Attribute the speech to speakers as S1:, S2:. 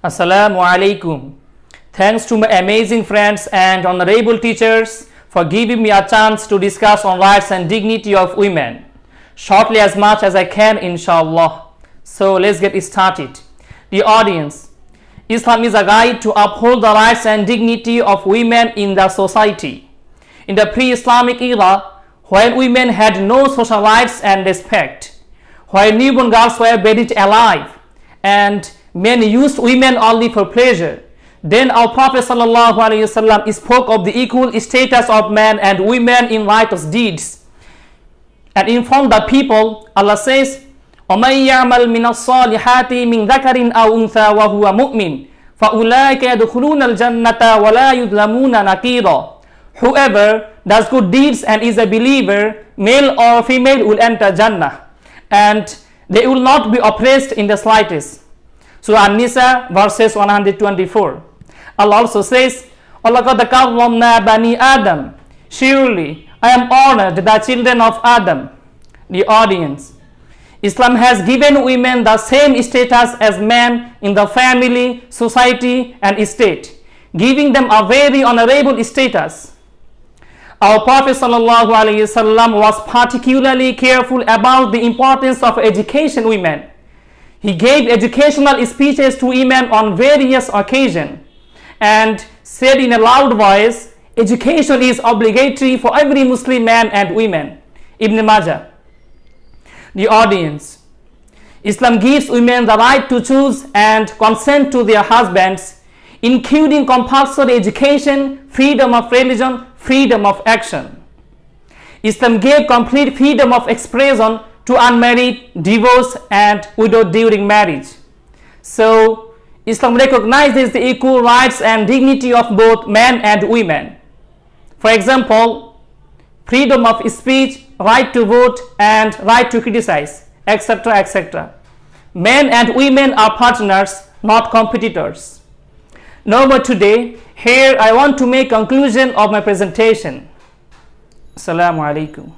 S1: Assalamu alaikum. Thanks to my amazing friends and honorable teachers for giving me a chance to discuss on rights and dignity of women. Shortly as much as I can, inshallah. So let's get started. The audience, Islam is a guide to uphold the rights and dignity of women in the society. In the pre-Islamic era, when women had no social rights and respect, while newborn girls were buried alive, and men used women only for pleasure, then our Prophet ﷺ spoke of the equal status of men and women in righteous deeds, and informed the people. Allah says, وَمَنْ يَعْمَلْ مِنَ الصَّالِحَاتِ مِنْ ذَكَرٍ أَوْ أُنْثَى وَهُوَ مُؤْمِنٌ فَأُولَٰئِكَ يَدْخُلُونَ الْجَنَّةَ وَلَا يُظْلَمُونَ نَقِيرًا. Whoever does good deeds and is a believer, male or female, will enter Jannah, and they will not be oppressed in the slightest. Surah An-Nisa verses 124. Allah also says, وَلَقَدْ كَرَّمْنَا بَنِي آدَمَ. Surely I am honored the children of Adam. The audience, Islam has given women the same status as men in the family, society and state, giving them a very honorable status. Our Prophet ﷺ was particularly careful about the importance of education women. He gave educational speeches to women on various occasions and said in a loud voice, education is obligatory for every Muslim man and women. Ibn Majah. The audience, Islam gives women the right to choose and consent to their husbands, including compulsory education, freedom of religion, freedom of action. Islam gave complete freedom of expression to unmarried, divorced and widowed during marriage. So, Islam recognizes the equal rights and dignity of both men and women. For example, freedom of speech, right to vote and right to criticize, etc., etc. Men and women are partners, not competitors. Now but today, here I want to make conclusion of my presentation. Assalamu alaikum.